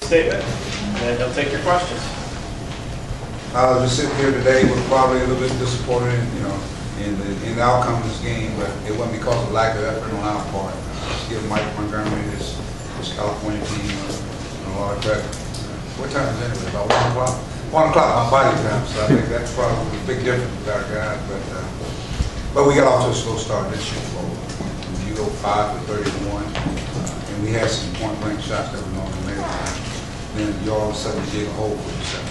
statement, and then he'll take your questions. I was just sitting here today, was probably a little bit disappointed, in the outcome of this game, but it wasn't because of lack of effort on our part. Let's give Mike Montgomery, this California team, a lot of credit. What time is it anyway? About 1 o'clock? 1 o'clock my body time, so I think that's probably a big difference with our guys. But we got off to a slow start this year. You go 5 for 31, and we had some point-blank shots that we normally make. Then you all of a sudden dig a hole for yourself.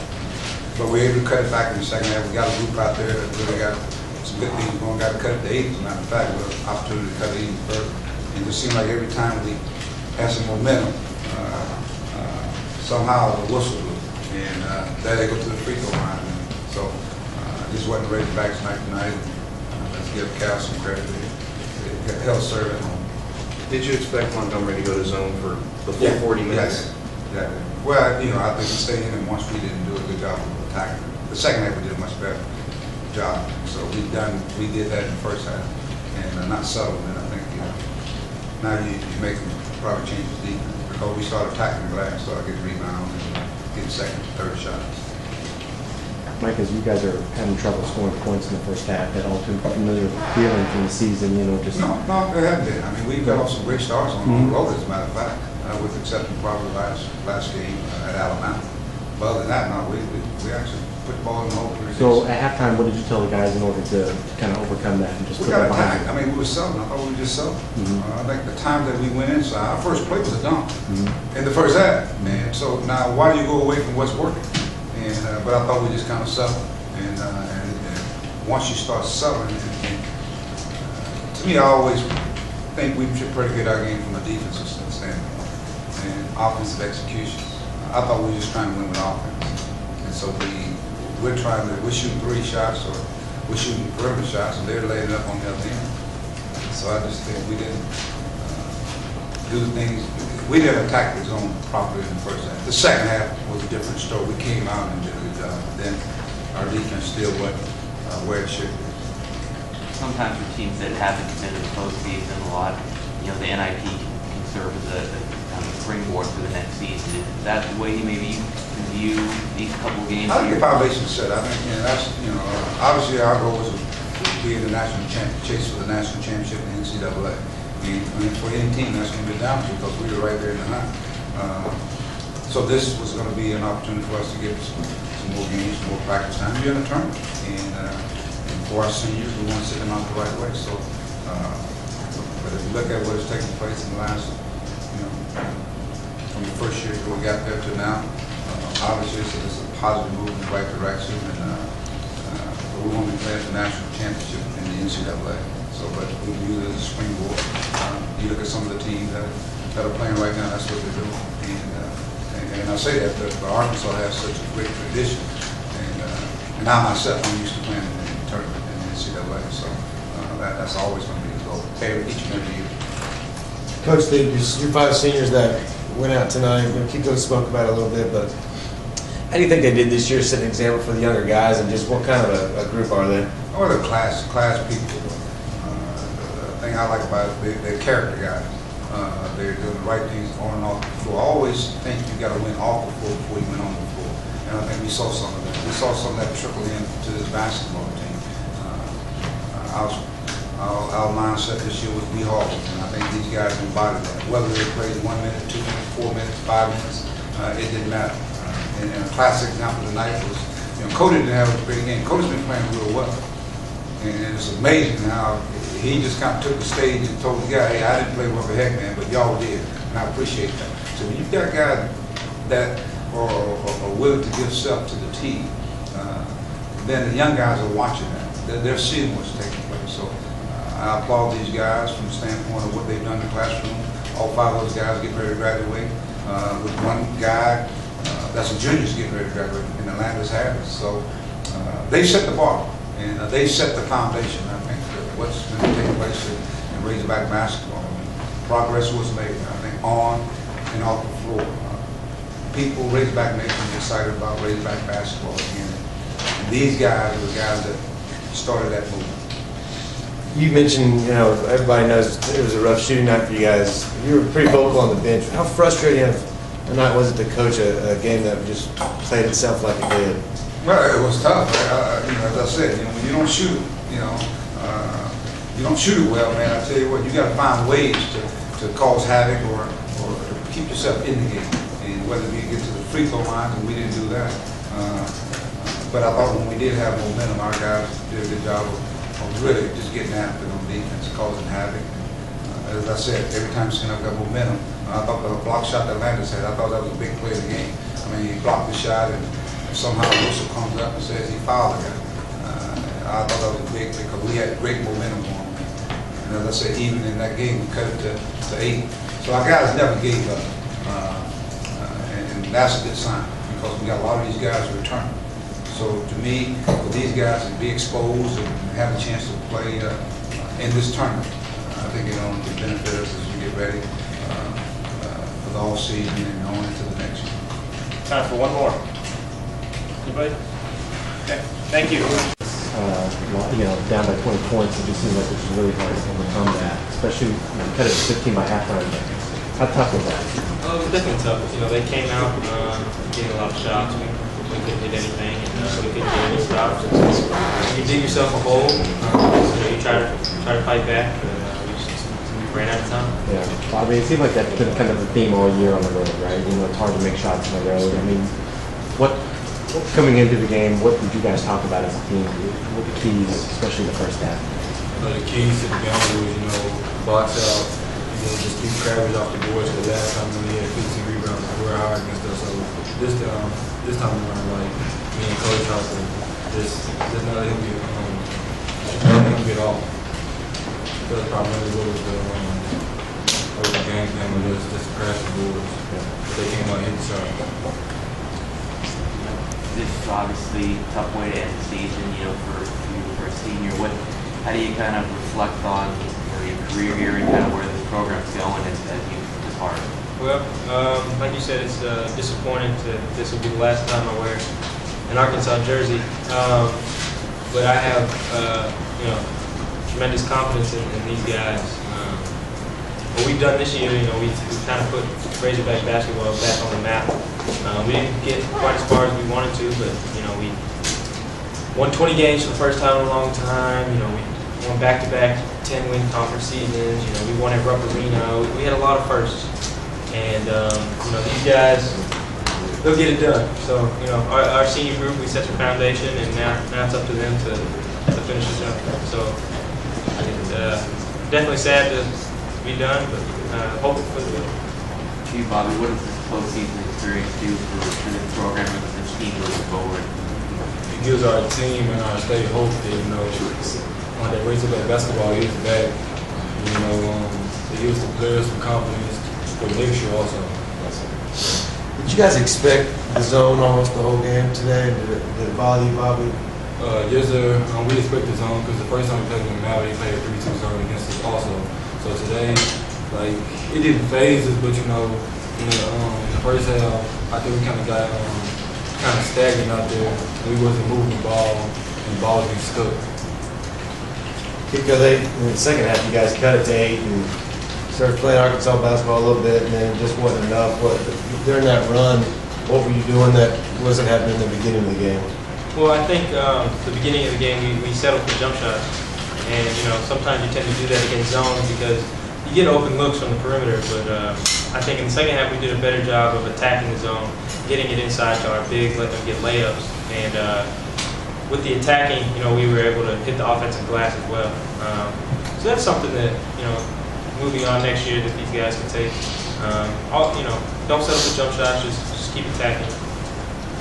But we're able to cut it back in the second half. We got a group out there that really got some good things going. Got to cut it to 8. As a matter of fact, we have an opportunity to cut it even further. And it just seemed like every time we had some momentum, somehow the whistle blew. And there they go to the free throw line. And so this wasn't ready back tonight. Let's give Cal some credit. They held serve at home. Did you expect Montgomery to go to zone for the full 40 minutes? Yes, exactly. Well, I think we stayed in, and once we didn't do a good job of attacking. The second half we did a much better job. So we did that in the first half, and not subtle. And I think now you make them probably change the defense because we started attacking the glass, started getting rebounds, and getting second, third shots. Mike, as you guys are having trouble scoring points in the first half, that all too familiar feeling from the season, just... No, it hasn't been. I mean, we've got off some great starts on the road, as a matter of fact, with the exception probably last game at Alabama. But other than that, no, we actually put the ball in the hole. So at halftime, what did you tell the guys in order to kind of overcome that and just we put got it behind attacked. you? I mean, we were selling. I thought we were just selling. I think the time that we went inside, our first play was a dunk in the first half, man. So now, why do you go away from what's working? But I thought we just kind of settled. And once you start selling, to me, I always think we should predicate our game from a defensive standpoint and offensive execution. I thought we were just trying to win with offense, and so we're shooting 3 shots or we're shooting perimeter shots, and they're laying it up on the other end. So I just think we didn't do the things. We didn't attack the zone properly in the first half. The second half was a different story. We came out and did a good job. Then our defense still wasn't where it should be. Sometimes for teams that haven't been in the postseason a lot, the NIP can serve as a kind of springboard for the next season. Is that the way you maybe view these couple of games? I think the foundation's set. I think that's obviously our goal was to be in the national chase for the national championship in the NCAA. And for any team, that's going to be down to because we were right there in the hunt. So this was going to be an opportunity for us to get some more games, more practice time. We're in a tournament, and for our seniors, we want to sit them out the right way. So, but if you look at what has taken place in the last, from the first year we got there to now, obviously it's a positive move in the right direction, and but we want to be playing for the national championship in the NCAA. So, but we view it as a springboard. You look at some of the teams that are playing right now, that's what they're doing. And I say that because Arkansas has such a great tradition. And I myself, I'm used to playing in the tournament in the NCAA. So that's always going to be the goal, each and every year. Coach, your 5 seniors that went out tonight, Kikko spoke about it a little bit, but how do you think they did this year, set an example for the younger guys, and just what kind of a group are they? Oh, they're class people. The thing I like about it, they're character guys. They're doing the right things on and off the floor. I always think you got to win off the floor before you win on the floor. And I think we saw some of that. We saw some of that trickle into this basketball team. Our mindset this year was be hard, and I think these guys embodied that. Whether they played 1 minute, 2 minutes, 4 minutes, 5 minutes, it didn't matter. And a classic example tonight was, Cody didn't have a great game. Cody's been playing real well. And it's amazing how he just kind of took the stage and told the guy, hey, I didn't play well for heck, man, but y'all did, and I appreciate that. So when you've got guys that are willing to give self to the team, then the young guys are watching that. They're seeing what's taking place. So I applaud these guys from the standpoint of what they've done in the classroom. All 5 of those guys get ready to graduate. With one guy, that's a junior getting ready to graduate in Atlanta's Harris. So they set the bar. And they set the foundation, I think, for what's going to take place in Razorback basketball. I mean, progress was made, I think, on and off the floor. People, Razorback Nation, are excited about Razorback basketball again. And these guys are the guys that started that movement. You mentioned, everybody knows it was a rough shooting night for you guys. You were pretty vocal on the bench. How frustrating night was it to coach a game that just played itself like it did? Well, it was tough. As I said, when you don't shoot, you don't shoot it well, man. I tell you what, you got to find ways to cause havoc or to keep yourself in the game. And whether we get to the free throw line, and we didn't do that. But I thought when we did have momentum, our guys did a good job of really just getting after it on defense, causing havoc. As I said, every time Skinner got momentum, I thought the block shot that Landis had, I thought that was a big play of the game. I mean, he blocked the shot, and somehow Russell comes up and says he fouled the guy. I thought that was big because we had great momentum on him. And as I said, even in that game, we cut it to 8. So our guys never gave up. And that's a good sign because we got a lot of these guys returning. So to me, for these guys to be exposed and have a chance to play in this tournament, I think it only can benefit us as we get ready for the off season and on into the next year. Time for one more. Anybody? Okay, thank you. Down by 20 points, it just seemed like it was really hard to overcome that, especially cut it to 15 by halftime. How tough was that? It was definitely tough. They came out getting a lot of shots. We couldn't hit anything, and we couldn't get any stops. You dig yourself a hole. You try to fight back, but we just ran out of time. Yeah, well, I mean, it seemed like that's been kind of a theme all year on the road, right? It's hard to make shots on the road. I mean, coming into the game, what did you guys talk about as a team? What the keys, especially the first half? The keys to the game was, box out, just keep Travers off the boards. The last time when he had 15 rebounds, we were hard against us. So this time around, like me and Coach House, just not let him get off. That's primarily what was the game plan was just crash the boards. They came out and hit the shot. This is obviously a tough way to end the season, for a senior. How do you kind of reflect on your career here and kind of where this program's going as you depart? Well, like you said, it's disappointing this will be the last time I wear an Arkansas jersey. But I have, tremendous confidence in these guys. What we've done this year, we've kind of put Razorback basketball back on the map. We didn't get quite as far as we wanted to, but we won 20 games for the first time in a long time. We won back-to-back 10-win conference seasons. We won at Rupp Arena. We had a lot of firsts, and these guys, they'll get it done. So our senior group, we set the foundation, and now it's up to them to finish it up. So it's definitely sad to be done, but hope for the good. To you, Bobby, what does this postseason experience do for the program and this team moving forward? It gives our team and our state hope that, on that Razorback basketball is back. It gives the players some confidence for next year also. Did you guys expect the zone almost the whole game today? Did it bother you, Bobby? Yes, sir. We expect the zone because the first time we played them out, they played a 3-2 zone against us also. So today, it didn't phase us, but in the first half, I think we kind of got stagnant out there. We wasn't moving the ball, and the ball was getting stuck. Kikko, in the second half, you guys cut it to 8 and started playing Arkansas basketball a little bit, and then it just wasn't enough. During that run, what were you doing that wasn't happening in the beginning of the game? Well, I think the beginning of the game, we settled for jump shots. And, sometimes you tend to do that against zones because you get open looks from the perimeter. But I think in the second half, we did a better job of attacking the zone, getting it inside to our bigs, letting them get layups. And with the attacking, we were able to hit the offensive glass as well. So that's something that, moving on next year that these guys can take. Don't settle for jump shots, just keep attacking.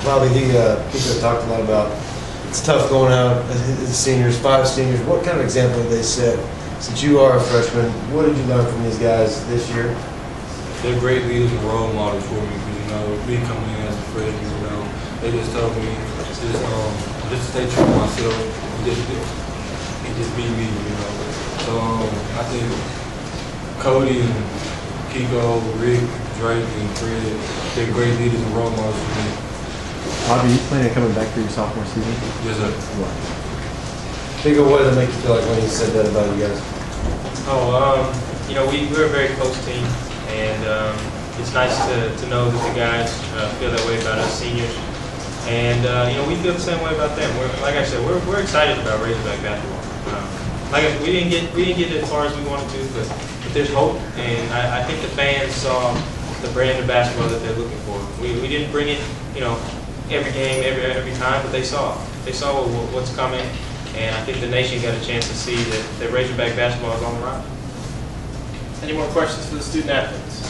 Bobby, Kikko talked a lot about it's tough going out as seniors, 5 seniors. What kind of example have they set? Since you are a freshman, what did you learn from these guys this year? They're great leaders and role models for me because, me coming in as a freshman, they just told me just stay true to myself and just be me, So I think Cody and Kikko, Rick, Drake, and Fred, they're great leaders and role models for me. Bobby, you planning on coming back for your sophomore season? Yes, sir. Kikko, what did it make you feel like when he said that about you guys? We were a very close team, and it's nice to know that the guys feel that way about us seniors. And, we feel the same way about them. Like I said, we're excited about Razorback basketball. We didn't get as far as we wanted to, but there's hope. And I think the fans saw the brand of basketball that they're looking for. We didn't bring it, every game, every time, but they saw it. They saw what's coming. And I think the nation got a chance to see that Razorback basketball is on the rise. Any more questions for the student athletes?